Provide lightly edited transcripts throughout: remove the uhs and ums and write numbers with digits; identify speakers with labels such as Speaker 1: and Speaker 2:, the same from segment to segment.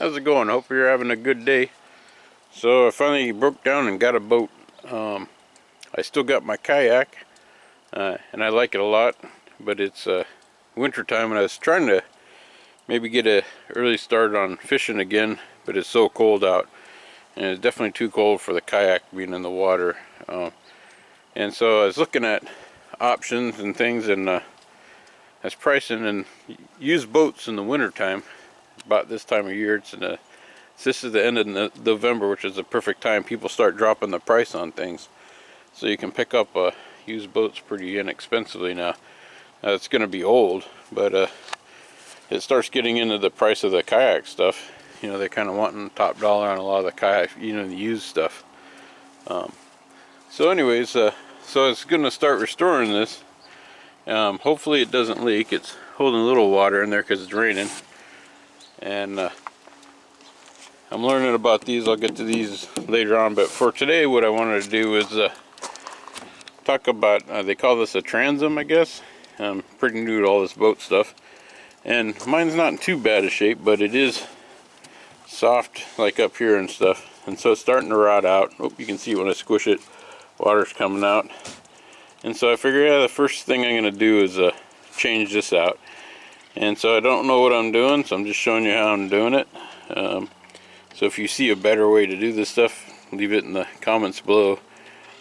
Speaker 1: How's it going? Hope you're having a good day. So I finally broke down and got a boat. I still got my kayak, and I like it a lot, but it's winter time, and I was trying to maybe get a early start on fishing again, but it's so cold out, and it's definitely too cold for the kayak being in the water. And so I was looking at options and things, and I was pricing and used boats in the winter time. About this time of year, this is the end of November, which is the perfect time people start dropping the price on things. So you can pick up used boats pretty inexpensively now. Now it's going to be old, but it starts getting into the price of the kayak stuff. You know, they're kind of wanting top dollar on a lot of the kayak, you know, the used stuff. So anyways, so I was going to start restoring this. Hopefully it doesn't leak. It's holding a little water in there because it's raining. And I'm learning about these. I'll get to these later on, but for today what I wanted to do is talk about, they call this a transom, I guess. I'm pretty new to all this boat stuff, and mine's not in too bad a shape, but it is soft like up here and stuff, and so it's starting to rot out. Oh, you can see when I squish it, water's coming out. And so I figured, yeah, the first thing I'm going to do is change this out. And so I don't know what I'm doing, so I'm just showing you how I'm doing it. So if you see a better way to do this stuff, leave it in the comments below.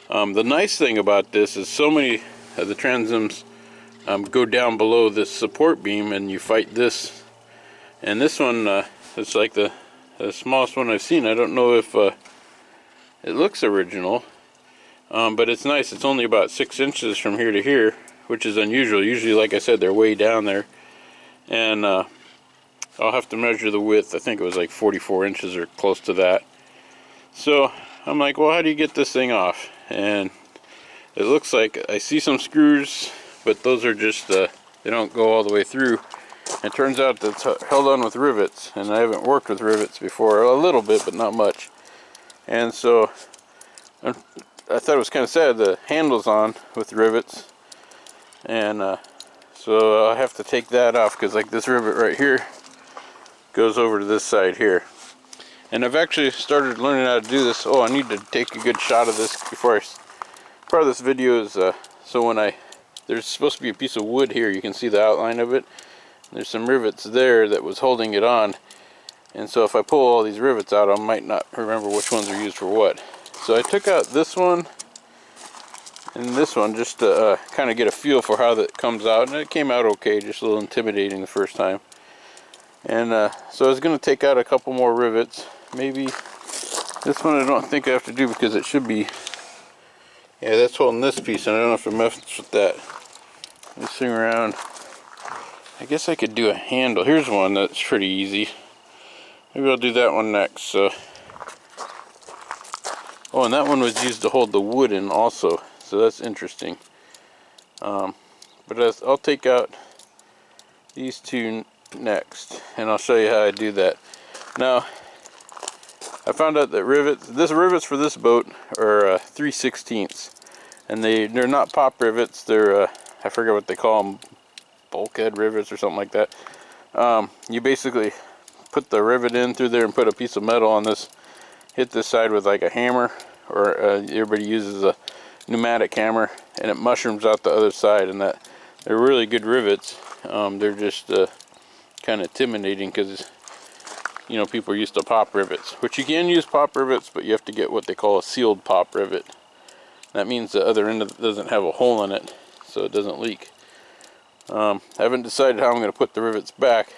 Speaker 1: The nice thing about this is so many of the transoms go down below this support beam, and you fight this. And this one is like the smallest one I've seen. I don't know if it looks original, but it's nice. It's only about 6 inches from here to here, which is unusual. Usually, like I said, they're way down there. And I'll have to measure the width. I think it was like 44 inches or close to that. So I'm like, well, how do you get this thing off? And it looks like I see some screws, but those are just, they don't go all the way through. It turns out that's held on with rivets, and I haven't worked with rivets before. A little bit, but not much. And so I thought it was kind of sad, the handle's on with rivets. And so I'll have to take that off, because like this rivet right here goes over to this side here. And I've actually started learning how to do this. Oh, I need to take a good shot of this before part of this video is so when there's supposed to be a piece of wood here, you can see the outline of it. There's some rivets there that was holding it on, and so if I pull all these rivets out, I might not remember which ones are used for what. So I took out this one and this one just to kind of get a feel for how that comes out, and it came out okay, just a little intimidating the first time. And so I was going to take out a couple more rivets. Maybe this one I don't think I have to do, because it should be, yeah, that's holding this piece, and I don't have to mess with that. Let me swing around. I guess I could do a handle. Here's one that's pretty easy. Maybe I'll do that one next. So, oh, and that one was used to hold the wood in also, so that's interesting. But I'll take out these two next, and I'll show you how I do that. Now, I found out that rivets for this boat are 3/16, and they're not pop rivets. They're I forget what they call them, bulkhead rivets or something like that. You basically put the rivet in through there and put a piece of metal on this, hit this side with like a hammer, or everybody uses a pneumatic hammer, and it mushrooms out the other side. And they're really good rivets. They're just kind of intimidating, because you know, people are used to pop rivets, which you can use pop rivets, but you have to get what they call a sealed pop rivet. That means the other end of it doesn't have a hole in it, so it doesn't leak. I haven't decided how I'm going to put the rivets back,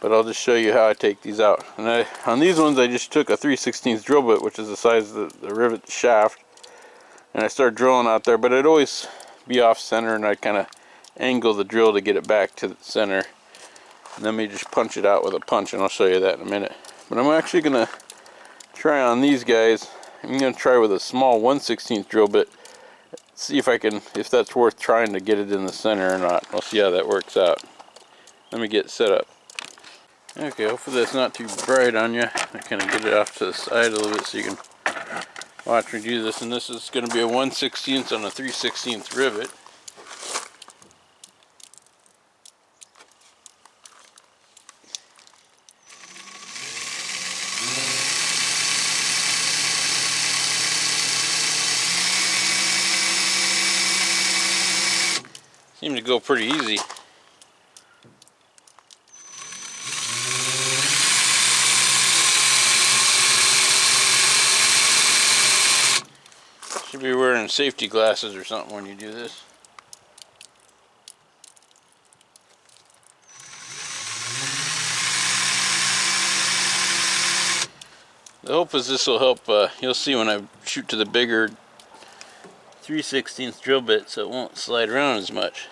Speaker 1: but I'll just show you how I take these out. And on these ones, I just took a 3/16 drill bit, which is the size of the rivet shaft, and I started drilling out there, but it'd always be off center, and I'd kind of angle the drill to get it back to the center. And then we just punch it out with a punch, and I'll show you that in a minute. But I'm actually going to try on these guys. I'm going to try with a small 1/16 drill bit, see if that's worth trying to get it in the center or not. We'll see how that works out. Let me get set up. Okay, hopefully that's not too bright on you. I kind of get it off to the side a little bit so you can watch me do this. And this is going to be a 1/16 on a 3/16 rivet. to go pretty easy. Should be wearing safety glasses or something when you do this. The hope is this will help, you'll see when I shoot to the bigger 3/16 drill bit so it won't slide around as much.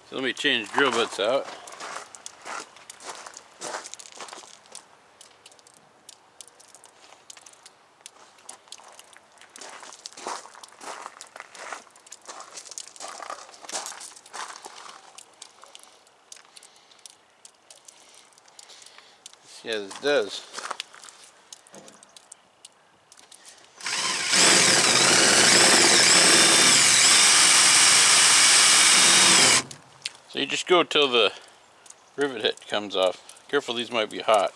Speaker 1: So let me change drill bits out. See how this does. So you just go till the rivet head comes off. Careful, these might be hot.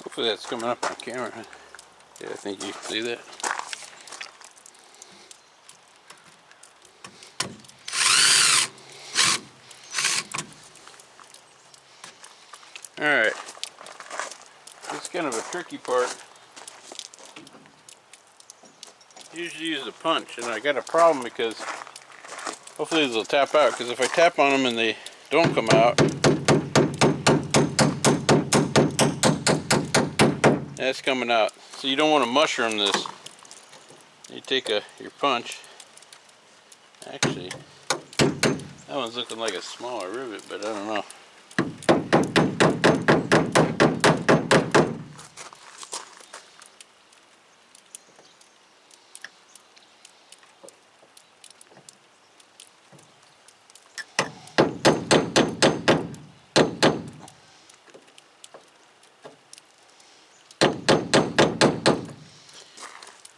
Speaker 1: Hopefully that's coming up on camera. Yeah, I think you can see that. Alright. This is kind of a tricky part. I usually use a punch, and I got a problem because hopefully these will tap out, because if I tap on them and they don't come out, that's coming out. So you don't want to mushroom this. You take your punch. Actually, that one's looking like a smaller rivet, but I don't know.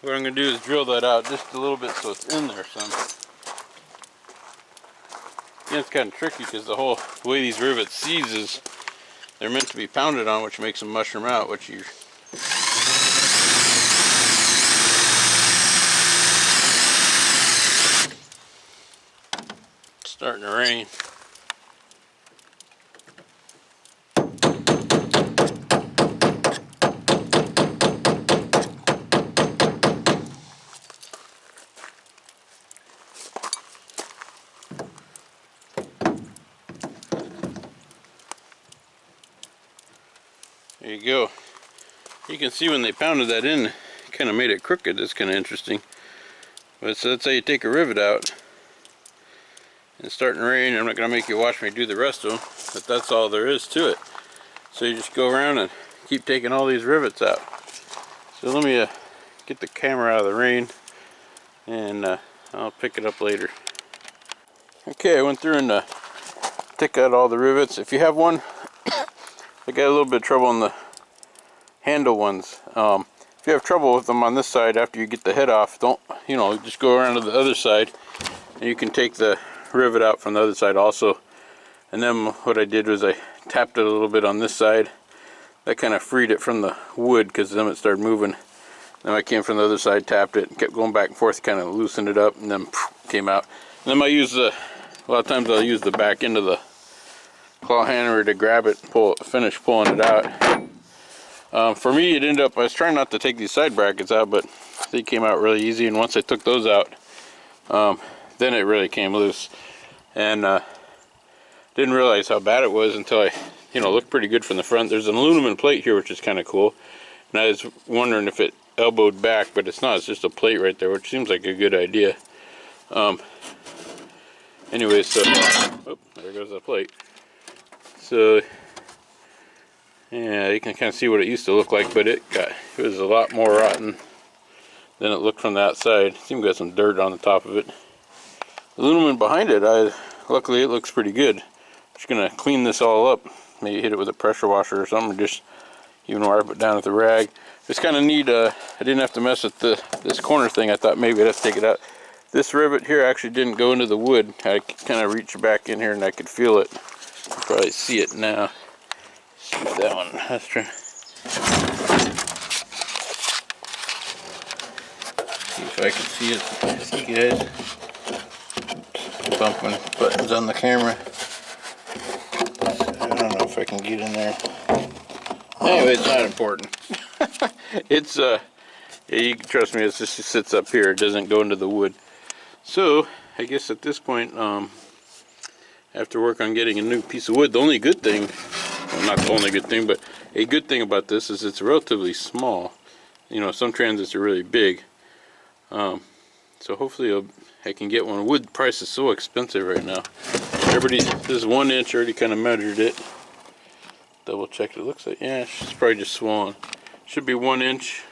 Speaker 1: What I'm going to do is drill that out just a little bit so it's in there some. Again, it's kind of tricky because the way these rivets seize is they're meant to be pounded on, which makes them mushroom out, which you starting to rain. There you go. You can see when they pounded that in, kind of made it crooked. That's kind of interesting. But so that's how you take a rivet out. It's starting to rain. I'm not going to make you watch me do the rest of them, but that's all there is to it. So you just go around and keep taking all these rivets out. So let me get the camera out of the rain, and I'll pick it up later. Okay, I went through and took out all the rivets. If you have one, I got a little bit of trouble on the handle ones. If you have trouble with them on this side after you get the head off, don't, just go around to the other side and you can take the rivet out from the other side also. And then what I did was I tapped it a little bit on this side. That kind of freed it from the wood because then it started moving. Then I came from the other side, tapped it, and kept going back and forth, kind of loosened it up, and then came out. And then I use a lot of times I'll use the back end of the claw hammer to grab it, finish pulling it out. For me, it ended up, I was trying not to take these side brackets out, but they came out really easy, and once I took those out, then it really came loose. And didn't realize how bad it was until I you know, look pretty good from the front. There's an aluminum plate here, which is kind of cool. And I was wondering if it elbowed back, but it's not. It's just a plate right there, which seems like a good idea. Anyway, so oh, there goes the plate. So yeah, you can kind of see what it used to look like, but it was a lot more rotten than it looked from the outside. It seemed to got some dirt on the top of it. Aluminum behind it, luckily it looks pretty good. Just gonna clean this all up. Maybe hit it with a pressure washer or something, or just even wipe it down with a rag. It's kind of neat. I didn't have to mess with this corner thing. I thought maybe I'd have to take it out. This rivet here actually didn't go into the wood. I kind of reached back in here and I could feel it. You can probably see it now. See that one. Let's try. See if I can see it. See you guys. Bumping buttons on the camera. I don't know if I can get in there. Anyway, it's not important. It's yeah, you can trust me. It just sits up here. It doesn't go into the wood. So I guess at this point, I have to work on getting a new piece of wood. The only good thing, well, not the only good thing, but a good thing about this is it's relatively small. You know, some transits are really big. So hopefully I can get one. Wood price is so expensive right now. This is 1 inch. Already kind of measured it. Double checked. It looks like, yeah, it's probably just swollen. Should be 1 inch.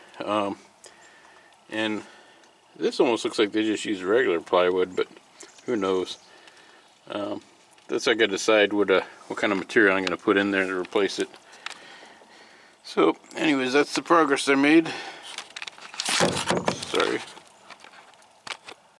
Speaker 1: And this almost looks like they just use regular plywood, but who knows? That's I gotta decide what kind of material I'm gonna put in there to replace it. So, anyways, that's the progress I made. Sorry.